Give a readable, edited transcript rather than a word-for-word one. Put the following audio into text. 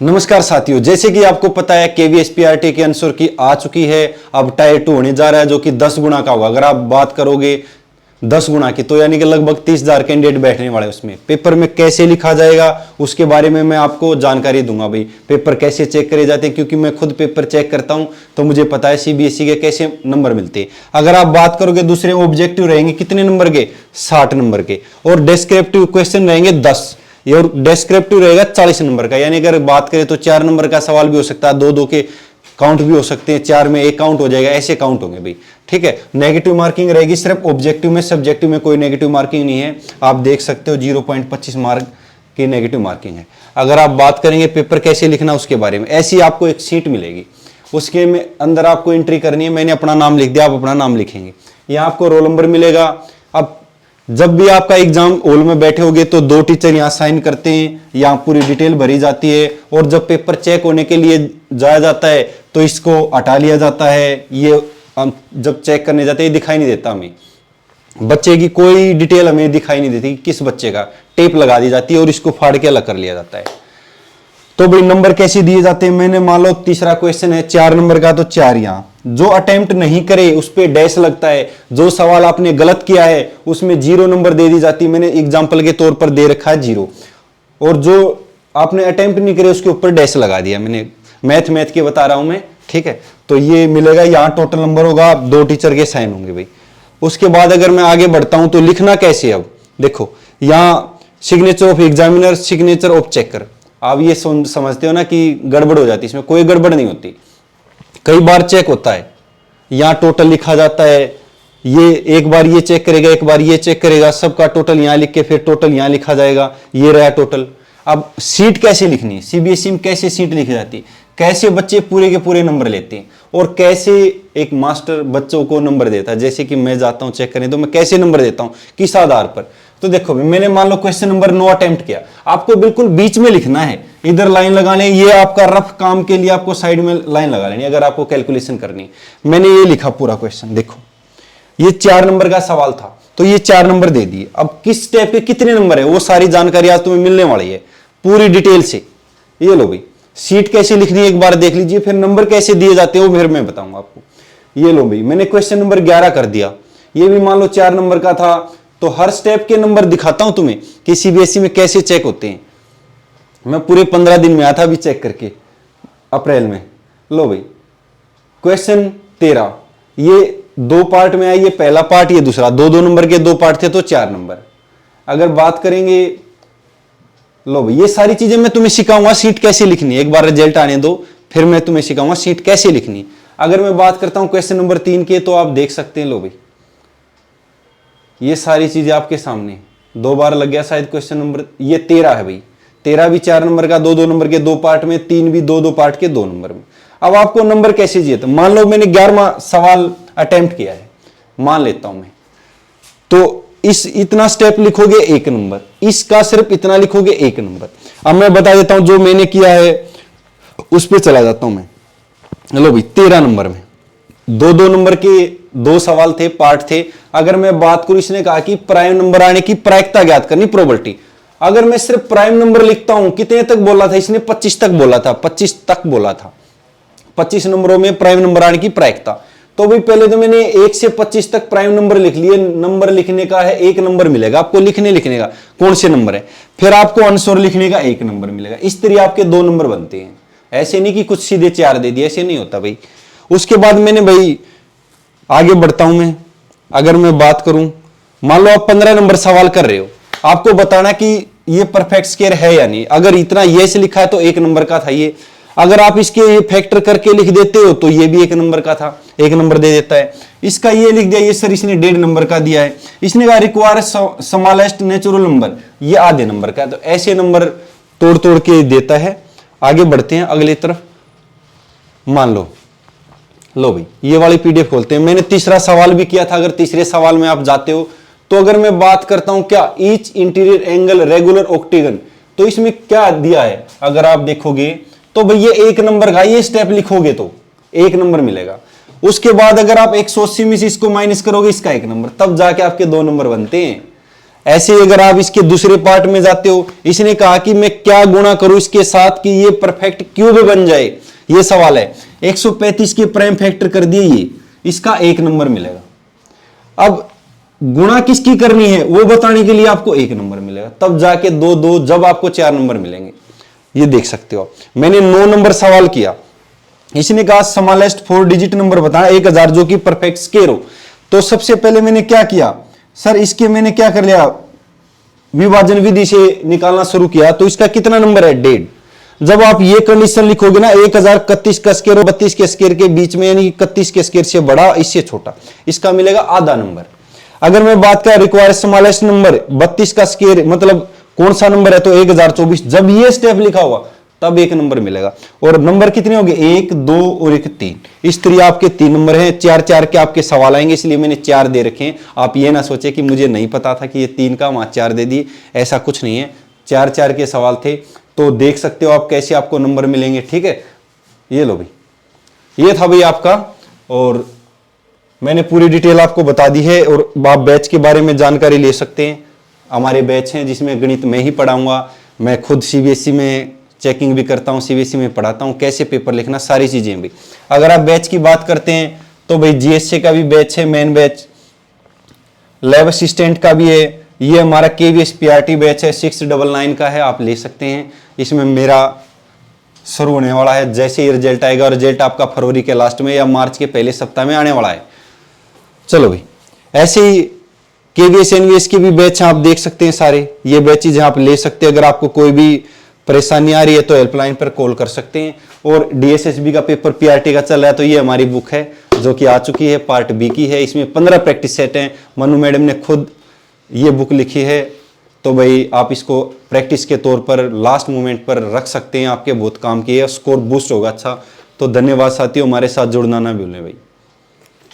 नमस्कार साथियों, जैसे कि आपको पता है केवीएसपीआरटी के आंसर की आ चुकी है। अब टायर 2 होने जा रहा है जो कि 10 गुना का होगा। अगर आप बात करोगे 10 गुना की तो यानी कि लगभग 30,000 कैंडिडेट बैठने वाले उसमें। पेपर में कैसे लिखा जाएगा उसके बारे में मैं आपको जानकारी दूंगा। भाई पेपर कैसे चेक करे जाते हैं, क्योंकि मैं खुद पेपर चेक करता हूं तो मुझे पता है सीबीएसई के कैसे नंबर मिलते हैं। अगर आप बात करोगे दूसरे ऑब्जेक्टिव रहेंगे कितने नंबर के, 60 नंबर के, और डिस्क्रिप्टिव क्वेश्चन रहेंगे 10, और डिस्क्रिप्टिव रहेगा 40 नंबर का। यानी अगर बात करें तो 4 नंबर का सवाल भी हो सकता है, 2-2 के काउंट भी हो सकते हैं, 4 में 1 काउंट हो जाएगा, ऐसे काउंट होंगे भाई। ठीक है, नेगेटिव मार्किंग रहेगी सिर्फ ऑब्जेक्टिव में, सब्जेक्टिव में कोई नेगेटिव मार्किंग नहीं है। आप देख सकते हो 0.25 मार्क की नेगेटिव मार्किंग है। अगर आप बात करेंगे पेपर कैसे लिखना उसके बारे में, ऐसी आपको एक सीट मिलेगी, उसके में अंदर आपको एंट्री करनी है। मैंने अपना नाम लिख दिया, आप अपना नाम लिखेंगे। यहाँ आपको रोल नंबर मिलेगा। अब जब भी आपका एग्जाम हॉल में बैठे होगे तो 2 टीचर यहाँ साइन करते हैं, यहाँ पूरी डिटेल भरी जाती है, और जब पेपर चेक होने के लिए जाया जाता है तो इसको हटा लिया जाता है। ये जब चेक करने जाते हैं दिखाई नहीं देता हमें, बच्चे की कोई डिटेल हमें दिखाई नहीं देती किस बच्चे का, टेप लगा दी जाती है और इसको फाड़ के अलग कर लिया जाता है। तो भाई नंबर कैसे दिए जाते हैं, मैंने मान लो तीसरा क्वेश्चन है 4 नंबर का, तो 4 यहाँ। जो अटेम्प्ट नहीं करे उस पर डैश लगता है, जो सवाल आपने गलत किया है उसमें 0 नंबर दे दी जाती है। मैंने एग्जाम्पल के तौर पर दे रखा है 0, और जो आपने अटेम्प्ट नहीं करे उसके ऊपर डैश लगा दिया। मैंने मैथ के बता रहा हूं मैं, ठीक है। तो ये मिलेगा, यहाँ टोटल नंबर होगा, 2 टीचर के साइन होंगे भाई। उसके बाद अगर मैं आगे बढ़ता हूं तो लिखना कैसे, अब देखो यहाँ signature of examiner, signature of checker. आप ये समझते हो ना कि गड़बड़ हो जाती है, इसमें कोई गड़बड़ नहीं होती। कई बार चेक होता है, यहाँ टोटल लिखा जाता है, ये एक बार ये चेक करेगा, एक बार ये चेक करेगा, सबका टोटल यहाँ लिख के फिर टोटल यहाँ लिखा जाएगा, ये रहा टोटल। अब सीट कैसे लिखनी है, सीबीएसई में कैसे सीट लिखी जाती है, कैसे बच्चे पूरे के पूरे नंबर लेते हैं, और कैसे एक मास्टर बच्चों को नंबर देता है। जैसे कि मैं जाता हूँ चेक करने तो मैं कैसे नंबर देता हूँ, किस आधार पर। तो देखो मैंने मान लो क्वेश्चन नंबर 9 अटेम्प्ट किया, आपको बिल्कुल बीच में लिखना है, इधर लाइन लगा लें। ये आपका रफ काम के लिए आपको साइड में लाइन लगा लेनी अगर आपको कैलकुलेशन करनी है। मैंने ये लिखा पूरा क्वेश्चन, देखो ये 4 नंबर का सवाल था तो ये 4 नंबर दे दिए। अब किस स्टेप के कितने नंबर है वो सारी जानकारी आज तुम्हें मिलने वाली है पूरी डिटेल से। ये लो भाई, सीट कैसे लिखनी है एक बार देख लीजिए, फिर नंबर कैसे दिए जाते हैं वो फिर मैं बताऊंगा आपको। ये लो भाई, मैंने क्वेश्चन नंबर 11 कर दिया, ये भी मान लो 4 नंबर का था। तो हर स्टेप के नंबर दिखाता हूं तुम्हें कि सीबीएसई में कैसे चेक होते हैं। मैं पूरे 15 दिन में आया था अभी चेक करके, अप्रैल में। लो भाई क्वेश्चन 13, ये 2 पार्ट में आया, ये पहला पार्ट, ये दूसरा, 2-2 नंबर के 2 पार्ट थे तो 4 नंबर। अगर बात करेंगे, लो भाई ये सारी चीजें मैं तुम्हें सिखाऊंगा सीट कैसे लिखनी है। एक बार रिजल्ट आने दो फिर मैं तुम्हें सिखाऊंगा सीट कैसे लिखनी। अगर मैं बात करता हूं क्वेश्चन नंबर 3 के, तो आप देख सकते हैं, लो भाई ये सारी चीजें आपके सामने। 2 बार लग गया शायद क्वेश्चन नंबर, ये 13 है भाई। 13 भी 4 नंबर का, 2-2 नंबर के 2 पार्ट में, 3 भी 2-2 पार्ट के 2 नंबर में। अब आपको नंबर कैसे चाहिए, तो मान लो मैंने 11वां सवाल अटेम्प्ट किया है, मान लेता हूं मैं, तो इस इतना स्टेप लिखोगे 1 नंबर, इसका सिर्फ इतना लिखोगे 1 नंबर। अब मैं बता देता हूं जो मैंने किया है उस पर चला जाता हूं मैं। लो भाई 13 नंबर में 2-2 नंबर के 2 सवाल थे, पार्ट थे। अगर मैं बात करूं, इसने कहा कि प्राइम नंबर आने की प्रायिकता ज्ञात करनी, प्रोबेबिलिटी। अगर मैं सिर्फ प्राइम नंबर लिखता हूं, कितने तक बोला था इसने, 25 तक बोला था, 25 तक बोला था, 25 नंबरों में प्राइम नंबर आने की प्रायिकता। तो भाई पहले तो मैंने 1 से 25 तक प्राइम नंबर लिख लिए। नंबर लिखने का है 1 नंबर मिलेगा आपको, लिखने का कौन से नंबर है, फिर आपको आंसर लिखने का 1 नंबर मिलेगा। इस तरह आपके 2 नंबर बनते हैं। ऐसे नहीं कि कुछ सीधे 4 दे दिए, ऐसे नहीं होता भाई। उसके बाद मैंने भाई आगे बढ़ता हूं मैं। अगर मैं बात करूं, मान लो आप 15 नंबर सवाल कर रहे हो, आपको बताना कि ये परफेक्ट स्क्वायर है या नहीं। अगर इतना ये से लिखा है तो 1 नंबर का था ये। अगर आप इसके ये फैक्टर करके लिख देते हो तो ये भी 1 नंबर का था, 1 नंबर दे देता है। इसका ये लिख दिया, ये सर इसने 1.5 नंबर का दिया है। इसने कहा रिक्वायर स्मॉलेस्ट नेचुरल नंबर, ये आधे नंबर का है। तो ऐसे नंबर तोड़ तोड़ के देता है। आगे बढ़ते हैं अगली तरफ। मान लो भाई ये वाली पीडीएफ खोलते हैं। मैंने तीसरा सवाल भी किया था। अगर तीसरे सवाल में आप जाते हो तो अगर मैं बात करता हूं क्या, ईच इंटीरियर एंगल रेगुलर ऑक्टेगन, तो इसमें क्या दिया है अगर आप देखोगे तो भाई ये 1 नंबर का, ये स्टेप लिखोगे तो 1 नंबर मिलेगा। उसके बाद अगर आप 180 में से इसको माइनस करोगे, इसका 1 नंबर, तब जाके आपके 2 नंबर बनते हैं। ऐसे ही अगर आप इसके दूसरे पार्ट में जाते हो, इसने कहा कि मैं क्या गुणा करूं इसके साथ कि ये परफेक्ट क्यूब बन जाए, ये सवाल है। 135 के प्राइम फैक्टर कर दिए, ये इसका 1 नंबर मिलेगा। अब गुणा किसकी करनी है वो बताने के लिए आपको 1 नंबर मिलेगा, तब जाके 2 2, जब आपको 4 नंबर मिलेंगे। ये देख सकते हो। मैंने 9 नंबर सवाल किया, इसने कहा स्मॉलेस्ट 4 डिजिट नंबर बताना 1000 जो कि परफेक्ट स्क्वायर हो। तो सबसे पहले मैंने क्या किया सर, इसके मैंने क्या कर लिया, विभाजन विधि से निकालना शुरू किया। तो इसका कितना नंबर है, 1.5। जब आप ये कंडीशन लिखोगे ना, 1031 का स्क्वायर और 32 के स्क्वायर के बीच में, यानी 31 के स्क्वायर से बड़ा इससे छोटा, इसका मिलेगा आधा नंबर। अगर मैं बात कर रिक्वायर स्मॉलेस्ट नंबर 32 का स्क्वायर मतलब कौन सा नंबर है, तो 1024। जब ये स्टेप लिखा हुआ तब 1 नंबर मिलेगा। और नंबर कितने हो गए, 1 2 और 1 3। इस तरह आपके 3 नंबर हैं। 4 4 के आपके सवाल आएंगे, इसलिए मैंने 4 दे रखे हैं। आप ये ना सोचे कि मुझे नहीं पता था कि ये 3 का, वहां 4 दे दिए, ऐसा कुछ नहीं है। 4 4 के सवाल थे। तो देख सकते हो आप कैसे आपको नंबर मिलेंगे। ठीक है, ये लो भाई, ये था भाई आपका, और मैंने पूरी डिटेल आपको बता दी है। और आप बैच के बारे में जानकारी ले सकते हैं। हमारे बैच हैं जिसमें गणित मैं ही पढ़ाऊंगा। मैं खुद सीबीएसई में चेकिंग भी करता हूं, सीबीएसई में पढ़ाता हूं, कैसे पेपर लिखना, सारी चीजें भी। अगर आप बैच की बात करते हैं तो भाई जीएसए का भी बैच है, मेन बैच, लैब असिस्टेंट का भी है। ये हमारा केवीएस पीआरटी बैच है, 699 का है, आप ले सकते हैं। इसमें मेरा शुरू होने वाला है जैसे ही रिजल्ट आएगा। रिजल्ट आपका फरवरी के लास्ट में या मार्च के पहले सप्ताह में आने वाला है। चलो भाई, ऐसे ही केवीएस एनवीएस के भी बैच आप देख सकते हैं सारे। ये बैचेज आप ले सकते हैं। अगर आपको कोई भी परेशानी आ रही है तो हेल्पलाइन पर कॉल कर सकते हैं। और डीएसएसबी का पेपर पीआरटी का चल रहा है, तो ये हमारी बुक है जो कि आ चुकी है, पार्ट बी की है। इसमें 15 प्रैक्टिस सेट हैं। मनु मैडम ने खुद ये बुक लिखी है, तो भाई आप इसको प्रैक्टिस के तौर पर लास्ट मोमेंट पर रख सकते हैं। आपके बहुत काम की है, स्कोर बूस्ट होगा अच्छा। तो धन्यवाद साथियों, हमारे साथ जुड़ना ना भूलें भाई।